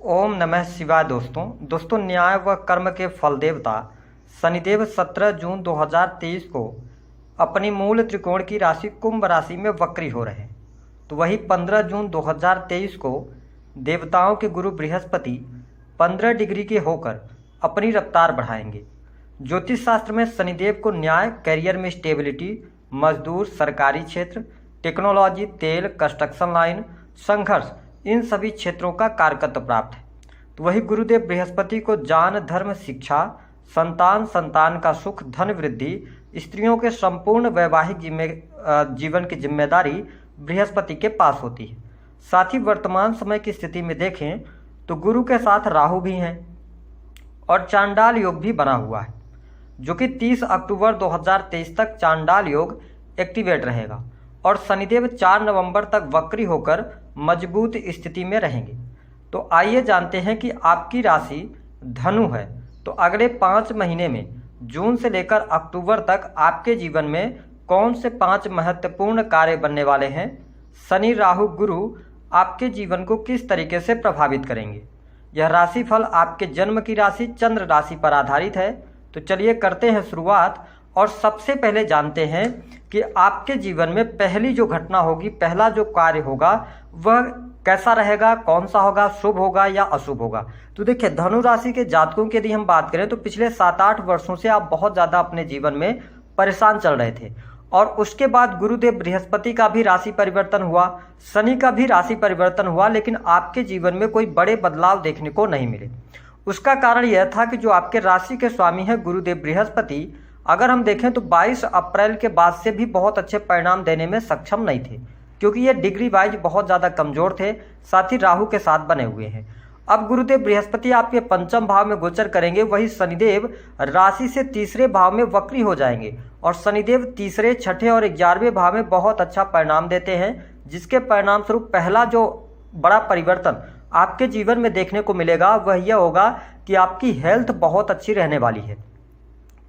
ओम नमः शिवाय। दोस्तों न्याय व कर्म के फल देवता शनिदेव 17 जून 2023 को अपनी मूल त्रिकोण की राशि कुंभ राशि में वक्री हो रहे हैं। तो वही 15 जून 2023 को देवताओं के गुरु बृहस्पति 15 डिग्री के होकर अपनी रफ्तार बढ़ाएंगे। ज्योतिष शास्त्र में शनिदेव को न्याय, करियर में स्टेबिलिटी, मजदूर, सरकारी क्षेत्र, टेक्नोलॉजी, तेल, कंस्ट्रक्शन लाइन, संघर्ष, इन सभी क्षेत्रों का कारकत्व प्राप्त है। तो वही गुरुदेव बृहस्पति को जान, धर्म, शिक्षा, संतान का सुख, धन वृद्धि, स्त्रियों के संपूर्ण वैवाहिक जीवन की जिम्मेदारी बृहस्पति के पास होती है। साथ ही वर्तमान समय की स्थिति में देखें तो गुरु के साथ राहु भी हैं और चांडाल योग भी बना हुआ है, जो कि 30 अक्टूबर 2023 तक चांडाल योग एक्टिवेट रहेगा और शनिदेव 4 नवंबर तक वक्री होकर मजबूत स्थिति में रहेंगे। तो आइए जानते हैं कि आपकी राशि धनु है, तो अगले 5 महीने में जून से लेकर अक्टूबर तक आपके जीवन में कौन से 5 महत्वपूर्ण कार्य बनने वाले हैं। शनि, राहु, गुरु आपके जीवन को किस तरीके से प्रभावित करेंगे। यह राशिफल आपके जन्म की राशि चंद्र राशि पर आधारित है। तो चलिए करते हैं शुरुआत और सबसे पहले जानते हैं कि आपके जीवन में पहली जो घटना होगी, पहला जो कार्य होगा वह कैसा रहेगा, कौन सा होगा, शुभ होगा या अशुभ होगा। तो देखिए, धनु राशि के जातकों की यदि हम बात करें तो पिछले 7-8 वर्षों से आप बहुत ज़्यादा अपने जीवन में परेशान चल रहे थे और उसके बाद गुरुदेव बृहस्पति का भी राशि परिवर्तन हुआ, शनि का भी राशि परिवर्तन हुआ, लेकिन आपके जीवन में कोई बड़े बदलाव देखने को नहीं मिले। उसका कारण यह था कि जो आपके राशि के स्वामी हैं गुरुदेव बृहस्पति, अगर हम देखें तो 22 अप्रैल के बाद से भी बहुत अच्छे परिणाम देने में सक्षम नहीं थे, क्योंकि ये डिग्री वाइज बहुत ज़्यादा कमज़ोर थे, साथ ही राहु के साथ बने हुए हैं। अब गुरुदेव बृहस्पति आपके पंचम भाव में गोचर करेंगे, वही शनिदेव राशि से तीसरे भाव में वक्री हो जाएंगे और शनिदेव तीसरे, छठे और 11वें भाव में बहुत अच्छा परिणाम देते हैं, जिसके परिणाम स्वरूप पहला जो बड़ा परिवर्तन आपके जीवन में देखने को मिलेगा वह यह होगा कि आपकी हेल्थ बहुत अच्छी रहने वाली है।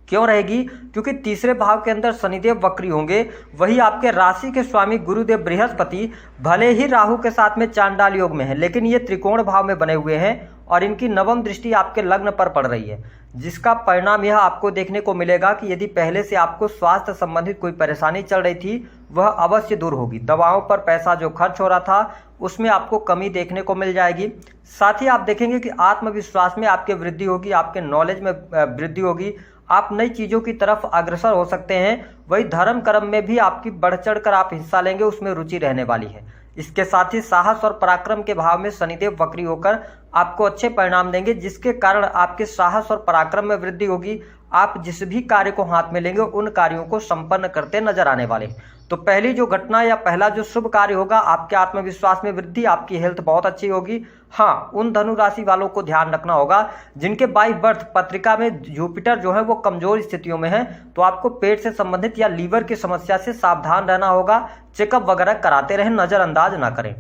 क्यों रहेगी? क्योंकि तीसरे भाव के अंदर शनिदेव वक्री होंगे, वही आपके राशि के स्वामी गुरुदेव बृहस्पति भले ही राहु के साथ में चांडाल योग में है, लेकिन ये त्रिकोण भाव में बने हुए हैं और इनकी नवम दृष्टि आपके लग्न पर पड़ रही है, जिसका परिणाम यह आपको देखने को मिलेगा कि यदि पहले से आपको स्वास्थ्य संबंधित कोई परेशानी चल रही थी वह अवश्य दूर होगी। दवाओं पर पैसा जो खर्च हो रहा था उसमें आपको कमी देखने को मिल जाएगी। साथ ही आप देखेंगे कि आत्मविश्वास में आपके वृद्धि होगी, आपके नॉलेज में वृद्धि होगी, आप नई चीज़ों की तरफ अग्रसर हो सकते हैं। वही धर्म कर्म में भी आपकी बढ़ चढ़ कर आप हिस्सा लेंगे, उसमें रुचि रहने वाली है। इसके साथ ही साहस और पराक्रम के भाव में शनिदेव वक्री होकर आपको अच्छे परिणाम देंगे, जिसके कारण आपके साहस और पराक्रम में वृद्धि होगी। आप जिस भी कार्य को हाथ में लेंगे उन कार्यों को संपन्न करते नजर आने वाले हैं। तो पहली जो घटना या पहला जो शुभ कार्य होगा, आपके आत्मविश्वास में वृद्धि, आपकी हेल्थ बहुत अच्छी होगी। हाँ, उन धनु राशि वालों को ध्यान रखना होगा जिनके बाई बर्थ पत्रिका में जुपिटर जो है वो कमजोर स्थितियों में है, तो आपको पेट से संबंधित या लीवर की समस्या से सावधान रहना होगा। चेकअप वगैरह कराते रहें, नजरअंदाज ना करें।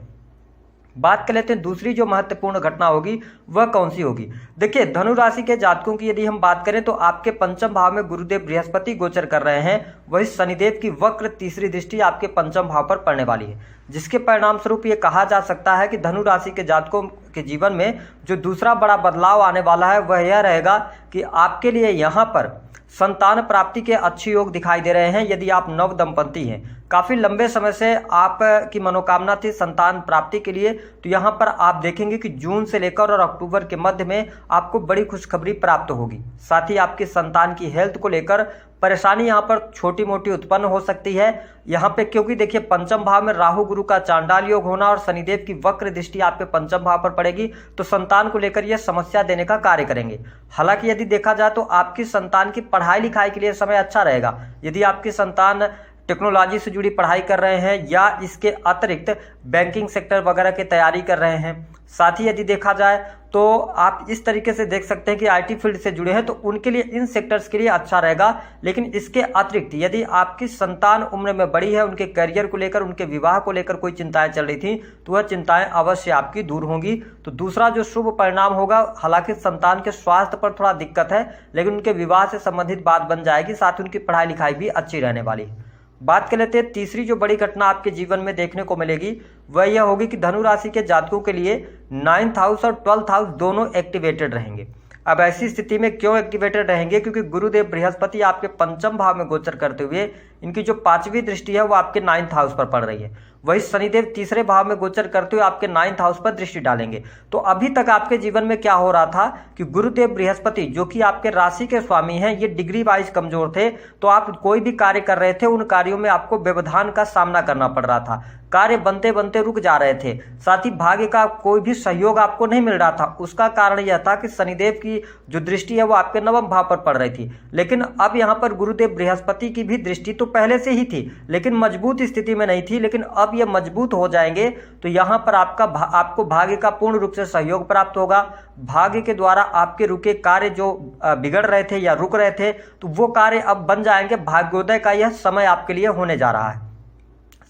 बात कर लेते हैं दूसरी जो महत्वपूर्ण घटना होगी वह कौन सी होगी। देखिए, धनु राशि के जातकों की यदि हम बात करें तो आपके पंचम भाव में गुरुदेव बृहस्पति गोचर कर रहे हैं, वही शनिदेव की वक्र तीसरी दृष्टि आपके पंचम भाव पर पड़ने वाली है, जिसके परिणाम स्वरूप ये कहा जा सकता है कि धनु राशि के जातकों के जीवन में जो दूसरा बड़ा बदलाव आने वाला है वह यह रहेगा कि आपके लिए यहाँ पर संतान प्राप्ति के अच्छे योग दिखाई दे रहे हैं। यदि आप नव दंपति हैं, काफ़ी लंबे समय से आपकी मनोकामना थी संतान प्राप्ति के लिए, तो यहाँ पर आप देखेंगे कि जून से लेकर और अक्टूबर के मध्य में आपको बड़ी खुशखबरी प्राप्त होगी। साथ ही आपकी संतान की हेल्थ को लेकर परेशानी यहाँ पर छोटी मोटी उत्पन्न हो सकती है यहाँ पे, क्योंकि देखिए पंचम भाव में राहु गुरु का चांडाल योग होना और शनिदेव की वक्र दृष्टि आपके पंचम भाव पर पड़ेगी, तो संतान को लेकर यह समस्या देने का कार्य करेंगे। हालांकि यदि देखा जाए तो आपकी संतान की पढ़ाई लिखाई के लिए समय अच्छा रहेगा। यदि आपकी संतान टेक्नोलॉजी से जुड़ी पढ़ाई कर रहे हैं या इसके अतिरिक्त बैंकिंग सेक्टर वगैरह की तैयारी कर रहे हैं, साथ ही यदि देखा जाए तो आप इस तरीके से देख सकते हैं कि आईटी फील्ड से जुड़े हैं, तो उनके लिए इन सेक्टर्स के लिए अच्छा रहेगा। लेकिन इसके अतिरिक्त यदि आपकी संतान उम्र में बड़ी है, उनके करियर को लेकर, उनके विवाह को लेकर कोई चिंताएं चल रही थी, तो वह चिंताएं अवश्य आपकी दूर होंगी। तो दूसरा जो शुभ परिणाम होगा, हालांकि संतान के स्वास्थ्य पर थोड़ा दिक्कत है, लेकिन उनके विवाह से संबंधित बात बन जाएगी, साथ ही उनकी पढ़ाई लिखाई भी अच्छी रहने वाली है। बात कर लेते हैं तीसरी जो बड़ी घटना आपके जीवन में देखने को मिलेगी वह यह होगी कि धनु राशि के जातकों के लिए 9th हाउस और 12th हाउस दोनों एक्टिवेटेड रहेंगे। अब ऐसी स्थिति में क्यों एक्टिवेटेड रहेंगे, क्योंकि गुरुदेव बृहस्पति आपके पंचम भाव में गोचर करते हुए इनकी जो 5वीं दृष्टि है वो आपके 9th हाउस पर पड़ रही है। वही शनिदेव तीसरे भाव में गोचर करते हुए आपके 9th हाउस पर दृष्टि डालेंगे। तो अभी तक आपके जीवन में क्या हो रहा था कि गुरुदेव बृहस्पति जो कि आपके राशि के स्वामी हैं, ये डिग्री वाइज कमजोर थे, तो आप कोई भी कार्य कर रहे थे उन कार्यों में आपको व्यवधान का सामना करना पड़ रहा था, कार्य बनते बनते रुक जा रहे थे, साथ ही भाग्य का कोई भी सहयोग आपको नहीं मिल रहा था। उसका कारण यह था कि शनिदेव की जो दृष्टि है वो आपके 9वें भाव पर पड़ रही थी। लेकिन अब यहाँ पर गुरुदेव बृहस्पति की भी दृष्टि तो पहले से ही थी, लेकिन मजबूत स्थिति में नहीं थी, लेकिन अब ये मजबूत हो जाएंगे तो यहाँ पर आपको भाग्य का पूर्ण रूप से सहयोग प्राप्त होगा। भाग्य के द्वारा आपके रुके कार्य जो बिगड़ रहे थे या रुक रहे थे, तो वो कार्य अब बन जाएंगे। भाग्योदय का यह समय आपके लिए होने जा रहा है।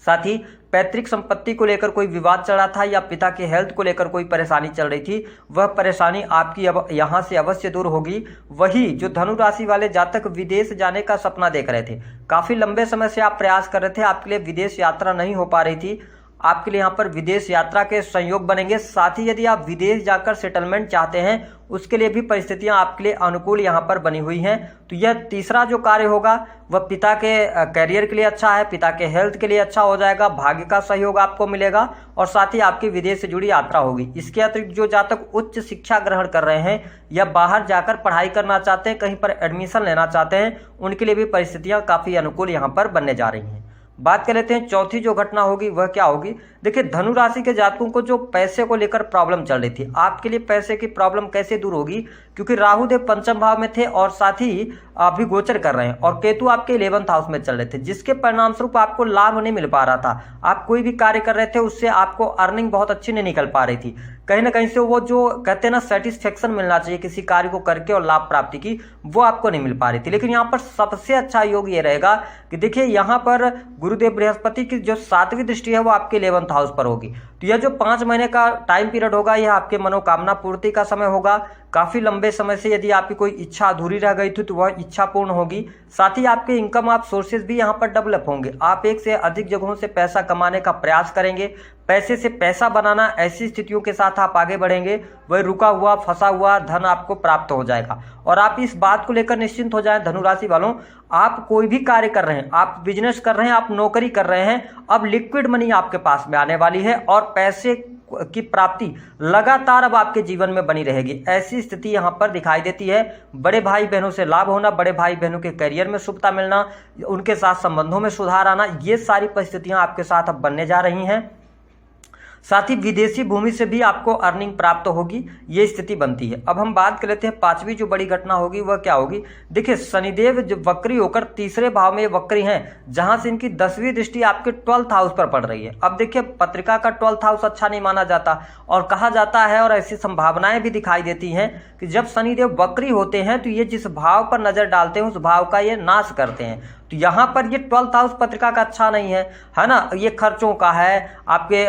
साथ ही पैतृक संपत्ति को लेकर कोई विवाद चल रहा था या पिता के हेल्थ को लेकर कोई परेशानी चल रही थी, वह परेशानी आपकी अब यहाँ से अवश्य दूर होगी। वही जो धनु राशि वाले जातक विदेश जाने का सपना देख रहे थे, काफी लंबे समय से आप प्रयास कर रहे थे, आपके लिए विदेश यात्रा नहीं हो पा रही थी, आपके लिए यहाँ पर विदेश यात्रा के संयोग बनेंगे। साथ ही यदि आप विदेश जाकर सेटलमेंट चाहते हैं, उसके लिए भी परिस्थितियां आपके लिए अनुकूल यहाँ पर बनी हुई हैं। तो यह तीसरा जो कार्य होगा वह पिता के करियर के लिए अच्छा है, पिता के हेल्थ के लिए अच्छा हो जाएगा, भाग्य का सहयोग आपको मिलेगा और साथ ही आपकी विदेश से जुड़ी यात्रा होगी। इसके अतिरिक्त जो जातक उच्च शिक्षा ग्रहण कर रहे हैं या बाहर जाकर पढ़ाई करना चाहते हैं, कहीं पर एडमिशन लेना चाहते हैं, उनके लिए भी परिस्थितियाँ काफ़ी अनुकूल यहाँ पर बनने जा रही हैं। बात कर लेते हैं चौथी जो घटना होगी वह क्या होगी। देखिए, धनु राशि के जातकों को जो पैसे को लेकर प्रॉब्लम चल रही थी, आपके लिए पैसे की प्रॉब्लम कैसे दूर होगी, क्योंकि राहु देव पंचम भाव में थे और साथ ही अभी गोचर कर रहे हैं और केतु आपके 11th हाउस में चल रहे थे, जिसके परिणाम स्वरूप आपको लाभ नहीं मिल पा रहा था। आप कोई भी कार्य कर रहे थे उससे आपको अर्निंग बहुत अच्छी नहीं निकल पा रही थी, कहीं ना कहीं से वो जो कहते हैं ना सेटिस्फेक्शन मिलना चाहिए किसी कार्य को करके और लाभ प्राप्ति की, वो आपको नहीं मिल पा रही थी। लेकिन यहाँ पर सबसे अच्छा योग ये रहेगा कि देखिए, यहाँ पर गुरुदेव बृहस्पति की जो 7वीं दृष्टि है वो आपके 11th हाउस पर होगी। तो यह जो 5 महीने का टाइम पीरियड होगा, यह आपके मनोकामना पूर्ति का समय होगा। काफी लंबे समय से यदि आपकी कोई इच्छा अधूरी रह गई थी तो वह इच्छा पूर्ण होगी। साथ ही आपके इनकम आप सोर्सेज भी यहाँ पर डेवलप होंगे। आप एक से अधिक जगहों से पैसा कमाने का प्रयास करेंगे, पैसे से पैसा बनाना, ऐसी स्थितियों के साथ आप आगे बढ़ेंगे। वह रुका हुआ फंसा हुआ धन आपको प्राप्त हो जाएगा। और आप इस बात को लेकर निश्चिंत हो जाएं धनु राशि वालों, आप कोई भी कार्य कर रहे हैं, आप बिजनेस कर रहे हैं, आप नौकरी कर रहे हैं, अब लिक्विड मनी आपके पास में आने वाली है और पैसे की प्राप्ति लगातार अब आपके जीवन में बनी रहेगी। ऐसी स्थिति यहाँ पर दिखाई देती है। बड़े भाई बहनों से लाभ होना, बड़े भाई बहनों के करियर में शुभता मिलना, उनके साथ संबंधों में सुधार आना, ये सारी परिस्थितियां आपके साथ अब बनने जा रही हैं। साथ ही विदेशी भूमि से भी आपको अर्निंग प्राप्त होगी, ये स्थिति बनती है। अब हम बात कर लेते हैं 5वीं जो बड़ी घटना होगी वह क्या होगी। देखिए, शनिदेव जो वक्री होकर तीसरे भाव में वक्री हैं, जहां से इनकी 10वीं दृष्टि आपके 12th हाउस पर पड़ रही है। अब देखिए, पत्रिका का 12th हाउस अच्छा नहीं माना जाता और कहा जाता है और ऐसी संभावनाएं भी दिखाई देती हैं कि जब शनिदेव वक्री होते हैं तो ये जिस भाव पर नजर डालते हैं उस भाव का ये नाश करते हैं। तो यहाँ पर ये 12th हाउस पत्रिका का अच्छा नहीं है ना, ये खर्चों का है, आपके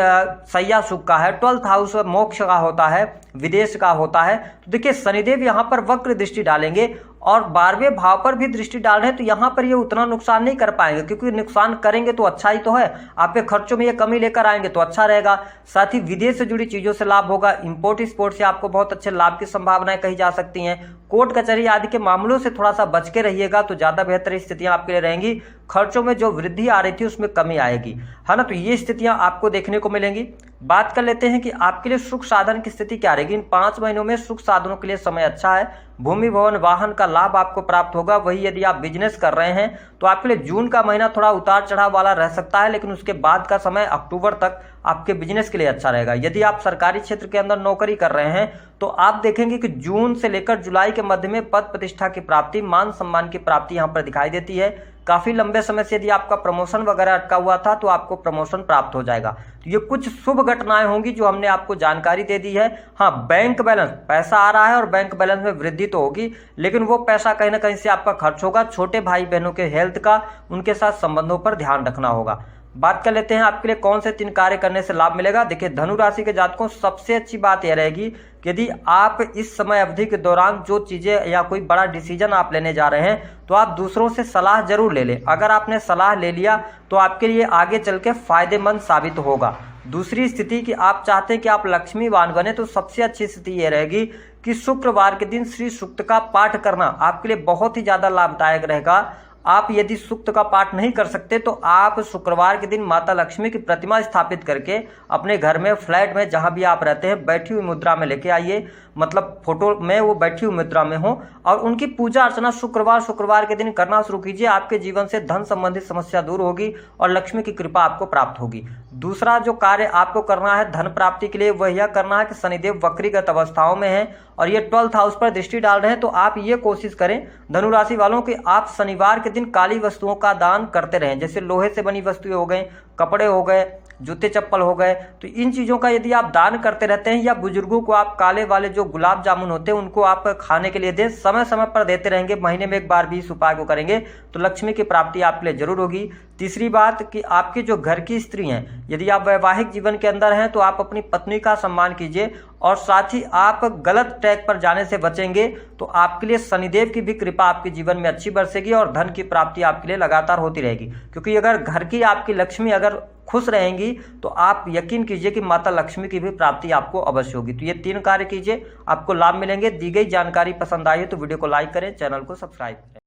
सैया सुख का है। 12th हाउस मोक्ष का होता है, विदेश का होता है। तो देखिए, शनिदेव यहाँ पर वक्र दृष्टि डालेंगे और 12वें भाव पर भी दृष्टि डाल रहे हैं, तो यहाँ पर ये उतना नुकसान नहीं कर पाएंगे, क्योंकि नुकसान करेंगे तो अच्छा ही तो है। आपके खर्चों में ये कमी लेकर आएंगे तो अच्छा रहेगा। साथ ही विदेश से जुड़ी चीजों से लाभ होगा, इंपोर्ट एक्सपोर्ट से आपको बहुत अच्छे लाभ की संभावनाएं कही जा सकती हैं। कोर्ट कचहरी आदि के मामलों से थोड़ा सा बच के रहिएगा तो ज्यादा बेहतर स्थितियां आपके लिए रहेंगी। खर्चों में जो वृद्धि आ रही थी उसमें कमी आएगी, है ना। तो ये स्थितियां आपको देखने को मिलेंगी। बात कर लेते हैं कि आपके लिए सुख साधन की स्थिति क्या रहेगी। इन 5 महीनों में सुख साधनों के लिए समय अच्छा है। भूमि भवन वाहन का लाभ आपको प्राप्त होगा। वही यदि आप बिजनेस कर रहे हैं तो आपके लिए जून का महीना थोड़ा उतार चढ़ाव वाला रह सकता है, लेकिन उसके बाद का समय अक्टूबर तक आपके बिजनेस के लिए अच्छा रहेगा। यदि आप सरकारी क्षेत्र के अंदर नौकरी कर रहे हैं तो आप देखेंगे कि जून से लेकर जुलाई के मध्य में पद प्रतिष्ठा की प्राप्ति, मान सम्मान की प्राप्ति यहाँ पर दिखाई देती है। काफी लंबे समय से यदि आपका प्रमोशन वगैरह अटका हुआ था तो आपको प्रमोशन प्राप्त हो जाएगा। तो ये कुछ शुभ घटनाएं होंगी जो हमने आपको जानकारी दे दी है। हाँ, बैंक बैलेंस, पैसा आ रहा है और बैंक बैलेंस में वृद्धि तो होगी, लेकिन वो पैसा कहीं ना कहीं से आपका खर्च होगा। छोटे भाई बहनों के हेल्थ का, उनके साथ संबंधों पर ध्यान रखना होगा। बात कर लेते हैं आपके लिए कौन से 3 कार्य करने से लाभ मिलेगा। देखिए, धनु राशि के जातकों सबसे अच्छी बात यह रहेगी कि यदि आप इस समय अवधि के दौरान जो चीजें या कोई बड़ा डिसीजन आप लेने जा रहे हैं तो आप दूसरों से सलाह जरूर ले लें। अगर आपने सलाह ले लिया तो आपके लिए आगे चल के फायदेमंद साबित होगा। दूसरी स्थिति कि आप चाहते हैं कि आप लक्ष्मीवान बने, तो सबसे अच्छी स्थिति यह रहेगी कि शुक्रवार के दिन श्री सूक्त का पाठ करना आपके लिए बहुत ही ज्यादा लाभदायक रहेगा। आप यदि सूक्त का पाठ नहीं कर सकते तो आप शुक्रवार के दिन माता लक्ष्मी की प्रतिमा स्थापित करके अपने घर में, फ्लैट में, जहां भी आप रहते हैं, बैठी हुई मुद्रा में लेके आइए, मतलब फोटो में वो बैठी हुई मुद्रा में हो, और उनकी पूजा अर्चना शुक्रवार के दिन करना शुरू कीजिए। आपके जीवन से धन संबंधित समस्या दूर होगी और लक्ष्मी की कृपा आपको प्राप्त होगी। दूसरा जो कार्य आपको करना है धन प्राप्ति के लिए, वह यह करना है कि शनिदेव वक्रीगत अवस्थाओं में है और ये 12th हाउस पर दृष्टि डाल रहे हैं, तो आप ये कोशिश करें धनु राशि वालों कि आप शनिवार के दिन काली वस्तुओं का दान करते रहें। जैसे लोहे से बनी वस्तुएं हो गई, कपड़े हो गए, जूते चप्पल हो गए, तो इन चीज़ों का यदि आप दान करते रहते हैं, या बुजुर्गों को आप काले वाले जो गुलाब जामुन होते हैं उनको आप खाने के लिए दें, समय समय पर देते रहेंगे, महीने में 1 बार भी इस उपाय को करेंगे तो लक्ष्मी की प्राप्ति आपके लिए जरूर होगी। तीसरी बात कि आपकी जो घर की स्त्री हैं, यदि आप वैवाहिक जीवन के अंदर हैं तो आप अपनी पत्नी का सम्मान कीजिए, और साथ ही आप गलत ट्रैक पर जाने से बचेंगे तो आपके लिए शनिदेव की भी कृपा आपके जीवन में अच्छी बरसेगी और धन की प्राप्ति आपके लिए लगातार होती रहेगी। क्योंकि अगर घर की आपकी लक्ष्मी अगर खुश रहेंगी तो आप यकीन कीजिए कि माता लक्ष्मी की भी प्राप्ति आपको अवश्य होगी। तो ये 3 कार्य कीजिए, आपको लाभ मिलेंगे। दी गई जानकारी पसंद आई है तो वीडियो को लाइक करें, चैनल को सब्सक्राइब करें।